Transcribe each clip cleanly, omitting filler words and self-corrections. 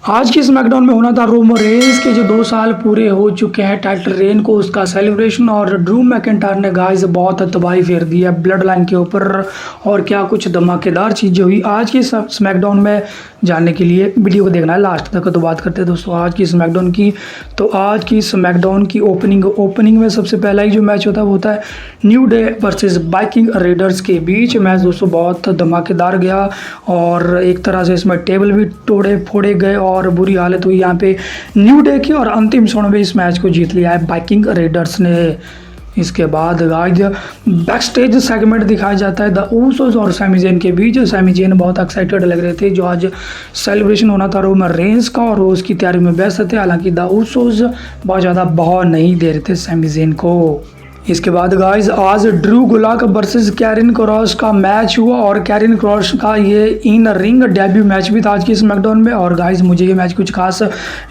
आज की स्मैकडाउन में होना था रोमन रेंस के जो 2 साल पूरे हो चुके हैं टाइटल रेन को, उसका सेलिब्रेशन। और ड्रू मैकिंटायर ने गाइस बहुत तबाही फेर दी है ब्लड लाइन के ऊपर। और क्या कुछ धमाकेदार चीज़ें हुई आज की स्मैकडाउन में, जानने के लिए वीडियो को देखना है लास्ट तक। तो बात करते हैं दोस्तों आज की स्मैकडाउन की। तो आज की स्मैकडाउन की ओपनिंग में सबसे पहला ही जो मैच होता है वो होता है new day versus Viking readers के बीच। मैच दोस्तों बहुत धमाकेदार गया और एक तरह से इसमें टेबल भी तोड़े फोड़े गए और बुरी हालत हुई यहाँ पे न्यू डे की। और अंतिम क्षण में इस मैच को जीत लिया है वाइकिंग रेडर्स ने। इसके बाद गाइस बैक स्टेज सेगमेंट दिखाया जाता है द ऊसोस और सैमी ज़ेन के बीच। सैमी ज़ेन बहुत एक्साइटेड लग रहे थे जो आज सेलिब्रेशन होना था रोमन रेंस का, और वो उसकी तैयारी में व्यस्त थे। हालांकि द ऊसोस बहुत ज़्यादा बहाव नहीं दे रहे थे सैमी ज़ेन को। इसके बाद गाइस आज ड्रू गुलाक वर्सेस कैरिन क्रॉस का मैच हुआ और कैरिन क्रॉस का ये इन रिंग डेब्यू मैच भी था आज की स्मैकडाउन में। और गाइस मुझे ये मैच कुछ खास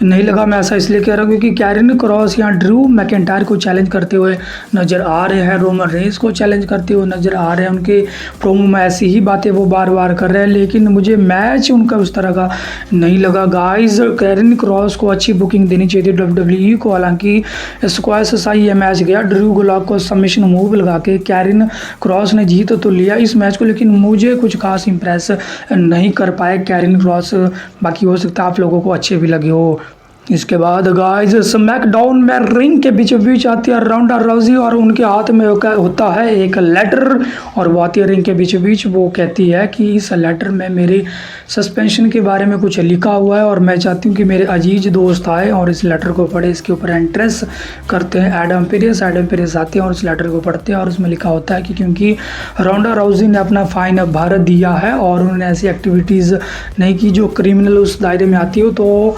नहीं लगा। मैं ऐसा इसलिए कह रहा हूँ क्योंकि कैरिन क्रॉस यहाँ ड्रू मैकिंटायर को चैलेंज करते हुए नज़र आ रहे हैं, रोमन रेंस को चैलेंज करते हुए नज़र आ रहे हैं। उनके प्रोमो में ऐसी ही बातें वो बार बार कर रहे हैं, लेकिन मुझे मैच उनका उस तरह का नहीं लगा। गाइस कैरिन क्रॉस को अच्छी बुकिंग देनी चाहिए थी WWE को। हालांकि स्क्वाश सा ये मैच गया, ड्रू गुलाक को सबमिशन मूव लगा के कैरिन क्रॉस ने जीत तो लिया इस मैच को, लेकिन मुझे कुछ खास इंप्रेस नहीं कर पाए कैरिन क्रॉस। बाकी हो सकता है आप लोगों को अच्छे भी लगे हो। इसके बाद गाइस स्मैकडाउन में रिंग के बीचों बीच आती है राउंडा राउजी और उनके हाथ में होता है एक लेटर, और वो आती है रिंग के बीचों बीच। वो कहती है कि इस लेटर में मेरे सस्पेंशन के बारे में कुछ लिखा हुआ है और मैं चाहती हूँ कि मेरे अजीज दोस्त आए और इस लेटर को पढ़े। इसके ऊपर एंट्रेंस करते हैं एडम पेरिस आते हैं और इस लेटर को पढ़ते हैं और उसमें लिखा होता है कि क्योंकि राउंडा राउजी ने अपना फाइन भर दिया है और उन्होंने ऐसी एक्टिविटीज़ नहीं की जो क्रिमिनल उस दायरे में आती हो, तो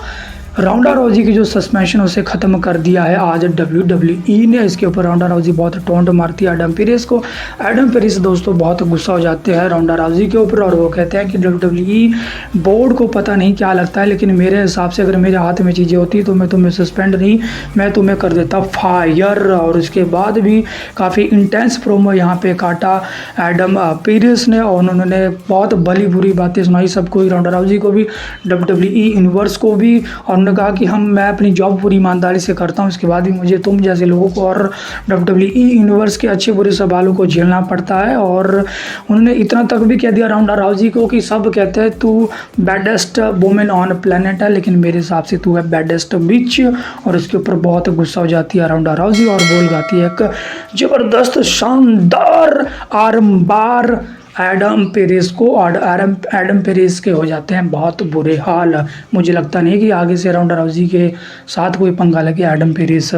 राउंडा राउजी की जो सस्पेंशन उसे ख़त्म कर दिया है आज WWE ने। इसके ऊपर राउंडा राउजी बहुत टोंट मारती है एडम पेरिस को। एडम पेरिस दोस्तों बहुत गुस्सा हो जाते हैं राउंडा राउजी के ऊपर और वो कहते हैं कि WWE बोर्ड को पता नहीं क्या लगता है, लेकिन मेरे हिसाब से अगर मेरे हाथ में चीज़ें होती तो मैं तुम्हें सस्पेंड नहीं, मैं तुम्हें कर देता फायर। और उसके बाद भी काफ़ी इंटेंस प्रोमो यहाँ पे काटा एडम पेरिस ने और उन्होंने बहुत भली बुरी बातें सुनाई सबको, राउंडा राउजी को भी, WWE यूनिवर्स को भी। और उन्होंने कहा कि मैं अपनी जॉब पूरी ईमानदारी से करता हूं, इसके बाद भी मुझे तुम जैसे लोगों को और WWE यूनिवर्स के अच्छे बुरे सवालों को झेलना पड़ता है। और उन्होंने इतना तक भी कह दिया राउंडा राउजी को कि सब कहते हैं तू बैडेस्ट वुमेन ऑन प्लेनेट है, लेकिन मेरे हिसाब से तू है बैडेस्ट बिच। और उसके ऊपर बहुत गुस्सा हो जाती है राउंडा राउजी और बोल गाती है एक ज़बरदस्त शानदार आर्मबार एडम पेरिस को। और एडम पेरिस के हो जाते हैं बहुत बुरे हाल। मुझे लगता नहीं कि आगे से राउंडा राउजी के साथ कोई पंगा लगे एडम पेरिस।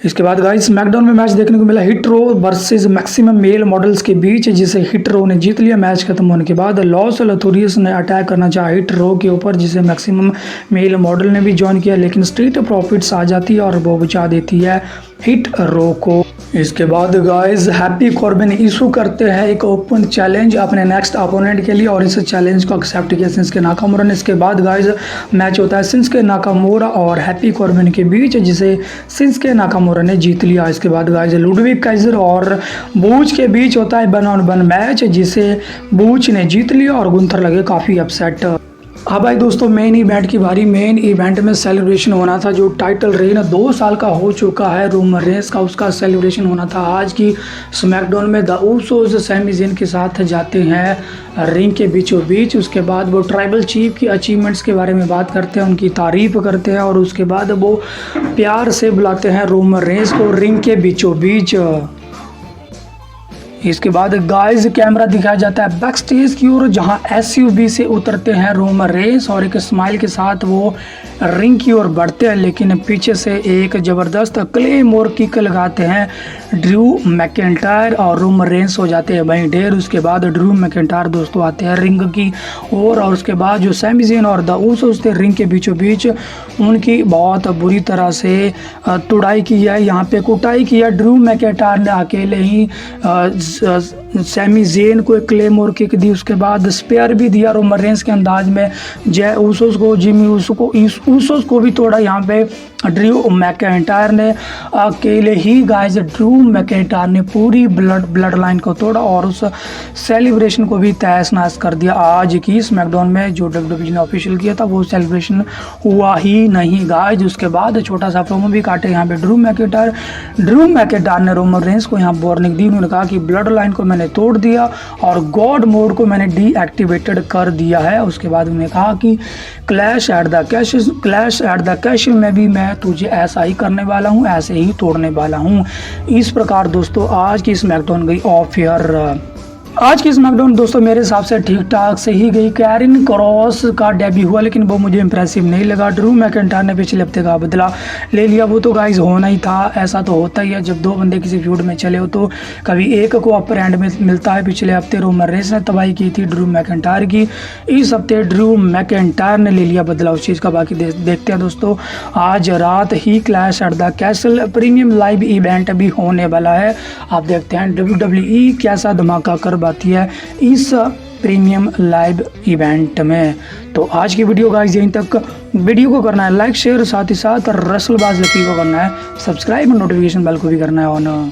इसके बाद गाइस स्मैकडाउन में मैच देखने को मिला hetero versus maximum mail models के बीच, जिसे हिटरो ने जीत लिया। मैच खत्म होने के बाद लॉस लथोरियस ने अटैक करना चाहा हिटरो के ऊपर, जिसे मैक्सिमम मेल मॉडल ने भी ज्वाइन किया, लेकिन स्ट्रीट प्रॉफिट्स आ जाती है और वो बचा देती है हिटरो को। इसके बाद गाइस हैप्पी कॉर्बिन इशू करते हैं एक ओपन चैलेंज अपने नेक्स्ट अपोनेंट के लिए और इस चैलेंज को एक्सेप्ट किया शिंसुके नाकामुरा ने। इसके बाद गाइस मैच होता है शिंसुके नाकामुरा और हैप्पी कॉर्बिन के बीच, जिसे शिंसुके नाकामुरा ने जीत लिया। इसके बाद गाइस लुडविग काइजर और बूच के बीच होता है 1-on-1 मैच, जिसे बूच ने जीत लिया और गुंथर लगे काफ़ी अपसेट। हाँ भाई दोस्तों मेन इवेंट की बारी। मेन इवेंट में सेलिब्रेशन होना था जो टाइटल रेन 2 साल का हो चुका है रोमन रेंस का, उसका सेलिब्रेशन होना था आज की स्मैकडाउन में। द ऊसोस सैमी ज़ेन के साथ जाते हैं रिंग के बीचों बीच। उसके बाद वो ट्राइबल चीफ की अचीवमेंट्स के बारे में बात करते हैं, उनकी तारीफ करते हैं और उसके बाद वो प्यार से बुलाते हैं रोमन रेंस को रिंग के बीचों बीच। इसके बाद गाइस कैमरा दिखाया जाता है बैक स्टेज की ओर, जहां SUV से उतरते हैं रोमन रेंस और एक स्माइल के साथ वो रिंग की ओर बढ़ते हैं, लेकिन पीछे से एक ज़बरदस्त क्लेमोर किक लगाते हैं ड्रू मैकिंटायर और रोमन रेंस हो जाते हैं वहीं ढेर। उसके बाद ड्रू मैकिंटायर दोस्तों आते हैं रिंग की ओर और उसके बाद जो सैमी ज़ेन और द ऊसोस थे रिंग के बीचों बीच, उनकी बहुत बुरी तरह से तुड़ाई की है, यहाँ पे कुटाई की है। ड्रू मैकिंटायर ने अकेले ही सैमी ज़ेन को एक क्लेमोर किक दी, उसके बाद स्पेयर भी दिया रोमन रेंस के अंदाज में जय ऊसोस को, जिमी ऊसोस को भी तोड़ा यहाँ पे ड्रू मैकिंटायर ने। अकेले ही गाइस ड्रू मैकिंटायर ने पूरी ब्लड लाइन को तोड़ा और उस सेलिब्रेशन को भी तहस नहस कर दिया। आज की स्मैकडाउन में जो WWE ने ऑफिशियल किया था वो सेलिब्रेशन हुआ ही नहीं गाइस। उसके बाद छोटा सा प्रोमो भी काटे यहाँ पे ड्रू मैकिंटायर ने रोमन रेंस को यहाँ वार्निंग दी। उन्होंने कहा कि ब्लड लाइन को मैंने तोड़ दिया और गॉड मोड को मैंने डीएक्टिवेटेड कर दिया है। उसके बाद उन्होंने कहा कि क्लैश एट द कैश में भी मैं तुझे ऐसा ही करने वाला हूँ, ऐसे ही तोड़ने वाला हूँ। इस प्रकार दोस्तों आज की स्मैकडाउन गई ऑफ एयर। आज की स्मैकडाउन दोस्तों मेरे हिसाब से ठीक ठाक से ही गई। कैरिन क्रॉस का डेब्यू हुआ लेकिन वो मुझे इंप्रेसिव नहीं लगा। ड्रू मैकिंटायर ने पिछले हफ्ते का बदला ले लिया, वो तो गाइस होना ही था। ऐसा तो होता ही है जब दो बंदे किसी फ्यूड में चले हो तो कभी एक को अपर एंड में मिलता है। पिछले हफ्ते रोमन रेंस ने तबाही की थी ड्रू मैकिंटायर की, इस हफ्ते ड्रू मैकिंटायर ने ले लिया बदला उस चीज़ का। बाकी देखते हैं दोस्तों, आज रात ही clash at the castle premium live event भी होने वाला है। आप देखते हैं WWE कैसा धमाका कर बाती है इस प्रीमियम लाइव इवेंट में। तो आज की वीडियो गाइस यहीं तक। वीडियो को करना है लाइक शेयर, साथ ही साथ रसलबाज लकी को करना है सब्सक्राइब और नोटिफिकेशन बेल को भी करना है ऑन।